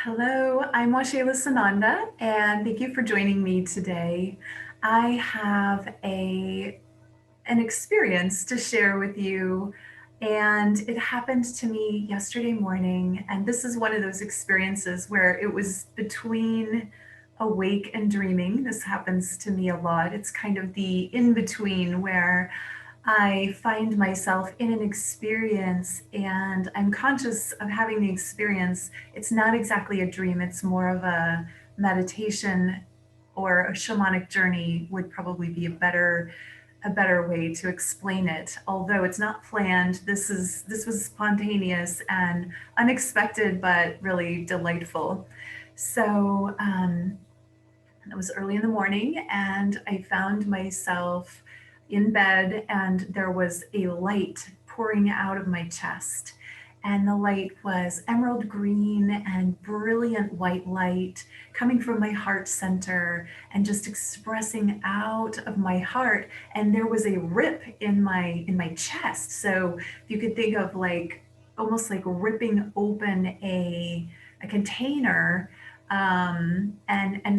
Hello, I'm Washayla Sananda, and thank you for joining me today. I have an experience to share with you, and it happened to me yesterday morning. And this is one of those experiences where it was between awake and dreaming. This happens to me a lot. It's kind of the in between where I find myself in an experience and I'm conscious of having the experience. It's not exactly a dream, it's more of a meditation or a shamanic journey would probably be a better way to explain it. Although it's not planned, this was spontaneous and unexpected but really delightful. So it was early in the morning and I found myself in bed and there was a light pouring out of my chest. And the light was emerald green and brilliant white light coming from my heart center and just expressing out of my heart. And there was a rip in my chest. So if you could think of like almost like ripping open a container, and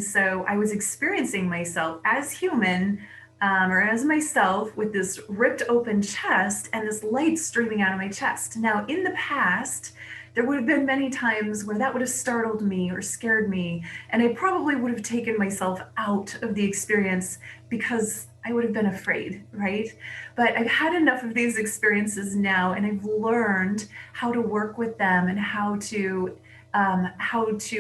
so I was experiencing myself as human, or as myself with this ripped open chest and this light streaming out of my chest. Now, in the past, there would have been many times where that would have startled me or scared me, and I probably would have taken myself out of the experience because I would have been afraid, right? But I've had enough of these experiences now, and I've learned how to work with them and how to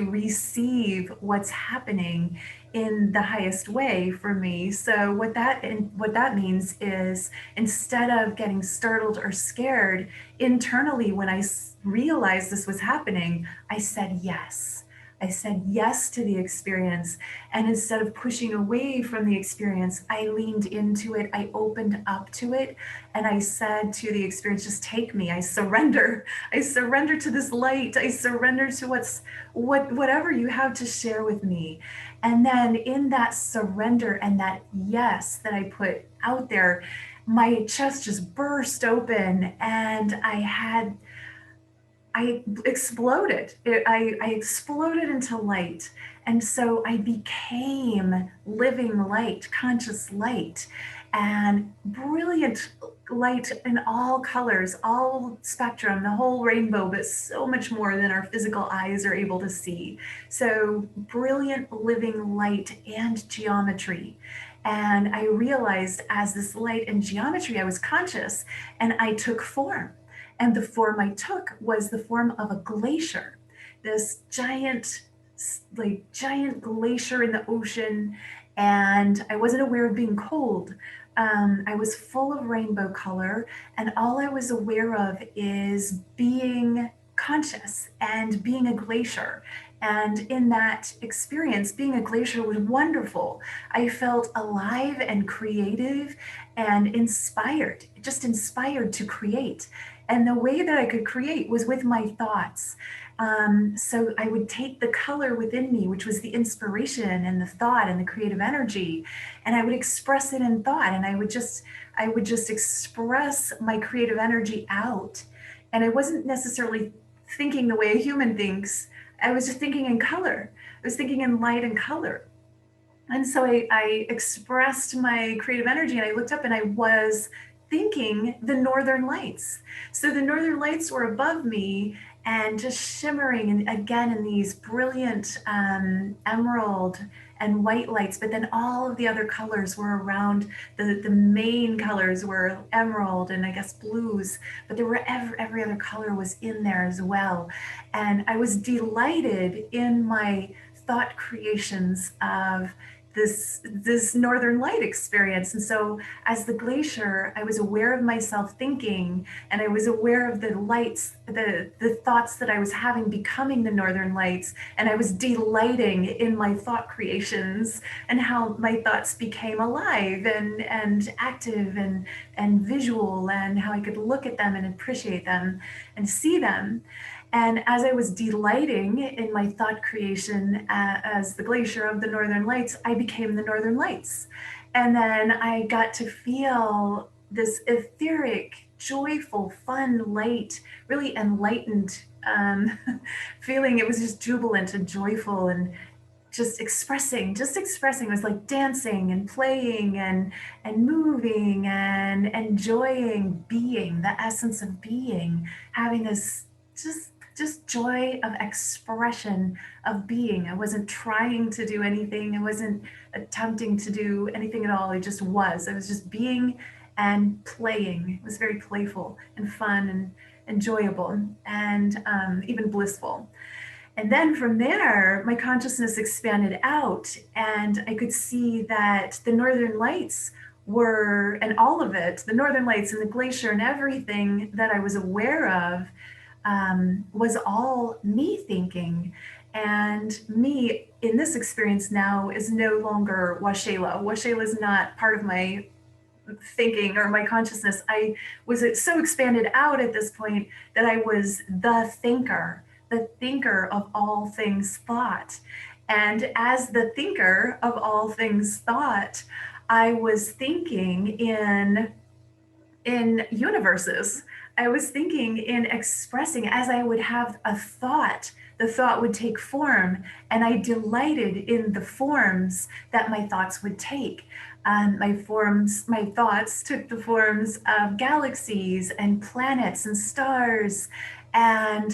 receive what's happening in the highest way for me. So what that means is instead of getting startled or scared internally when I realized this was happening, I said yes. I said yes to the experience. And instead of pushing away from the experience, I leaned into it. I opened up to it. And I said to the experience, just take me. I surrender. I surrender to this light. I surrender to whatever you have to share with me. And then in that surrender and that yes that I put out there, my chest just burst open and I exploded. I exploded into light. And so I became living light, conscious light, and brilliant light in all colors, all spectrum, the whole rainbow, but so much more than our physical eyes are able to see. So brilliant living light and geometry. And I realized as this light and geometry, I was conscious and I took form. And the form I took was the form of a glacier, this giant glacier in the ocean. And I wasn't aware of being cold. I was full of rainbow color, and all I was aware of is being conscious and being a glacier. And in that experience, being a glacier was wonderful. I felt alive and creative and inspired, just inspired to create. And the way that I could create was with my thoughts. So I would take the color within me, which was the inspiration and the thought and the creative energy, and I would express it in thought. And I would just express my creative energy out. And I wasn't necessarily thinking the way a human thinks. I was just thinking in color. I was thinking in light and color. And so I expressed my creative energy and I looked up and I was thinking the northern lights. So the northern lights were above me and just shimmering and again in these brilliant emerald and white lights, but then all of the other colors were around. The main colors were emerald and I guess blues, but there were every other color was in there as well. And I was delighted in my thought creations of this northern light experience. And so as the glacier, I was aware of myself thinking, and I was aware of the lights, the thoughts that I was having becoming the northern lights, and I was delighting in my thought creations and how my thoughts became alive and active and visual, and how I could look at them and appreciate them and see them. And as I was delighting in my thought creation as the glacier of the Northern Lights, I became the Northern Lights. And then I got to feel this etheric, joyful, fun, light, really enlightened feeling. It was just jubilant and joyful and just expressing. It was like dancing and playing and moving and enjoying being, the essence of being, having this just joy of expression of being. I wasn't trying to do anything. I wasn't attempting to do anything at all. I was just being and playing. It was very playful and fun and enjoyable and even blissful. And then from there, my consciousness expanded out, and I could see that the Northern Lights were, and all of it, the Northern Lights and the glacier and everything that I was aware of, was all me thinking. And me in this experience now is no longer Washela. Washela is not part of my thinking or my consciousness. I was so expanded out at this point that I was the thinker of all things thought. And as the thinker of all things thought, I was thinking in universes. I was thinking in expressing as I would have a thought, the thought would take form, and I delighted in the forms that my thoughts would take. My thoughts took the forms of galaxies and planets and stars, and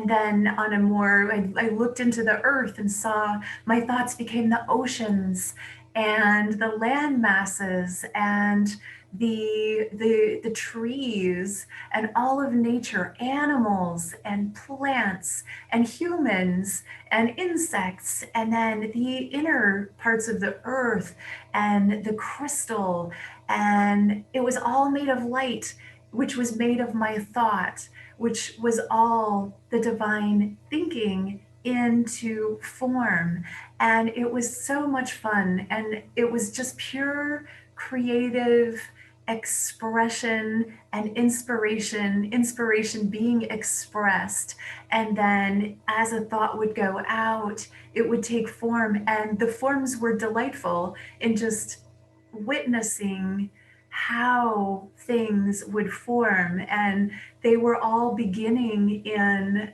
then on a more, I looked into the earth and saw my thoughts became the oceans and the land masses and the trees and all of nature, animals and plants and humans and insects, and then the inner parts of the earth and the crystal. And it was all made of light, which was made of my thought, which was all the divine thinking into form. And it was so much fun. And it was just pure creative expression and inspiration being expressed. And then as a thought would go out, it would take form. And the forms were delightful in just witnessing how things would form. And they were all beginning in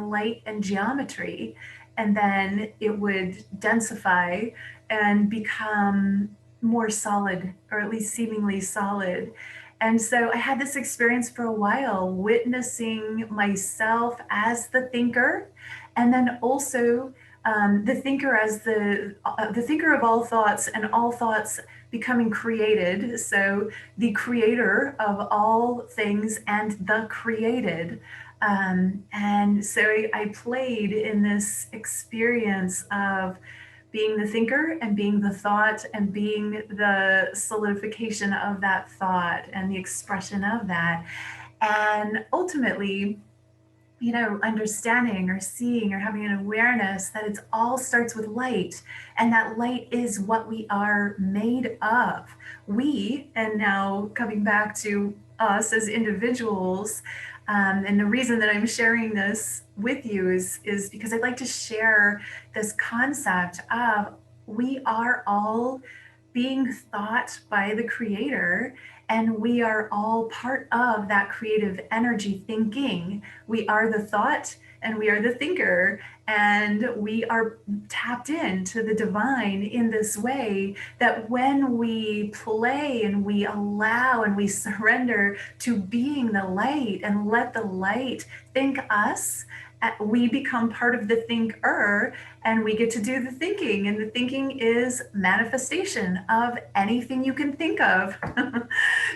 light and geometry, and then it would densify and become more solid, or at least seemingly solid. And so I had this experience for a while, witnessing myself as the thinker, and then also the thinker as the thinker of all thoughts, and all thoughts becoming created. So the creator of all things and the created. And so I played in this experience of being the thinker and being the thought and being the solidification of that thought and the expression of that. And ultimately, understanding or seeing or having an awareness that it all starts with light, and that light is what we are made of. And now coming back to us as individuals, and the reason that I'm sharing this with you is because I'd like to share this concept of we are all being thought by the creator, and we are all part of that creative energy thinking. We are the thought and we are the thinker, and we are tapped into the divine in this way that when we play and we allow and we surrender to being the light and let the light think us, we become part of the thinker, and we get to do the thinking. And the thinking is manifestation of anything you can think of.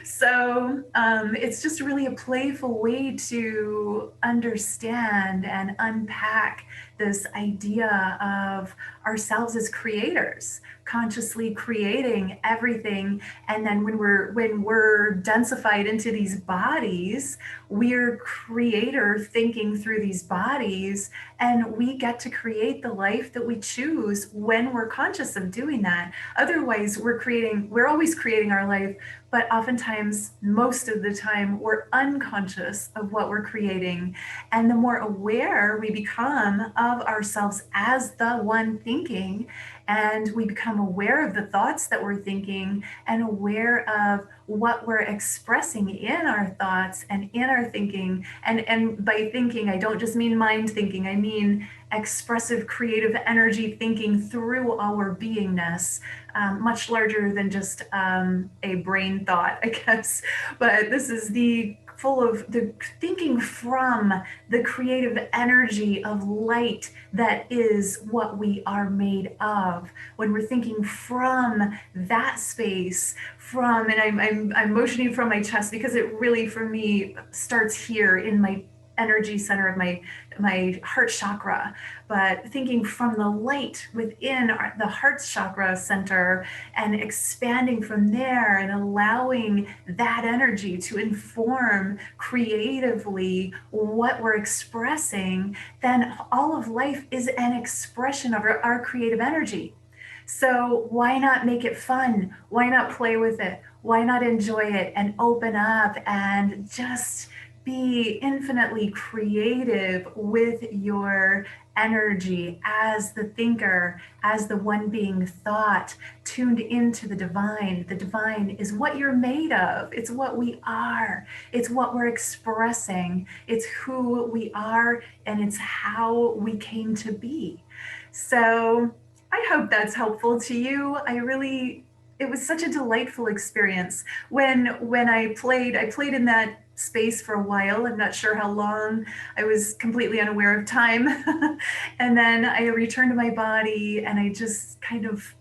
So it's just really a playful way to understand and unpack this idea of ourselves as creators, consciously creating everything. And then when we're densified into these bodies, we're creator thinking through these bodies, and we get to create the life that we choose when we're conscious of doing that. Otherwise, we're always creating our life, but oftentimes, most of the time, we're unconscious of what we're creating. And the more aware we become of ourselves as the one thinking, and we become aware of the thoughts that we're thinking and aware of what we're expressing in our thoughts and in our thinking. And by thinking, I don't just mean mind thinking, I mean expressive, creative energy thinking through our beingness, much larger than just a brain thought, I guess. But this is the full of the thinking from the creative energy of light that is what we are made of. When we're thinking from that space, from, and I'm motioning from my chest because it really for me starts here in my energy center of my heart chakra, but thinking from the light within the heart chakra center and expanding from there and allowing that energy to inform creatively what we're expressing, then all of life is an expression of our creative energy. So why not make it fun? Why not play with it? Why not enjoy it and open up and just be infinitely creative with your energy as the thinker, as the one being thought, tuned into the divine. The divine is what you're made of. It's what we are. It's what we're expressing. It's who we are, and it's how we came to be. So I hope that's helpful to you. It was such a delightful experience. When I played in that space for a while. I'm not sure how long. I was completely unaware of time. And then I returned to my body and I just kind of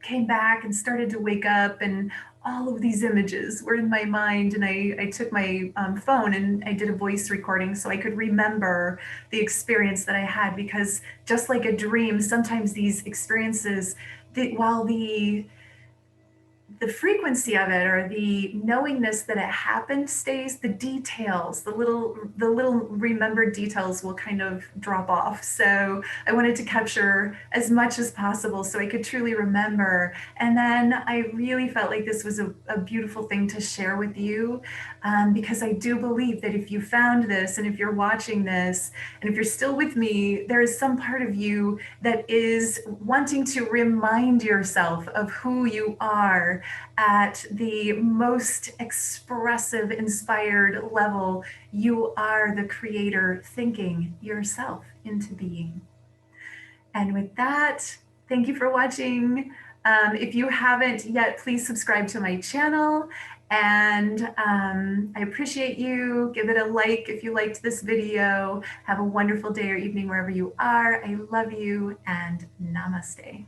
came back and started to wake up, and all of these images were in my mind. And I took my phone and I did a voice recording so I could remember the experience that I had, because just like a dream, sometimes these experiences, while the frequency of it or the knowingness that it happened stays, the details, the little remembered details will kind of drop off. So I wanted to capture as much as possible so I could truly remember. And then I really felt like this was a beautiful thing to share with you, because I do believe that if you found this and if you're watching this and if you're still with me, there is some part of you that is wanting to remind yourself of who you are at the most expressive, inspired level. You are the creator thinking yourself into being. And with that, thank you for watching. If you haven't yet, please subscribe to my channel. And I appreciate you. Give it a like if you liked this video. Have a wonderful day or evening wherever you are. I love you, and namaste.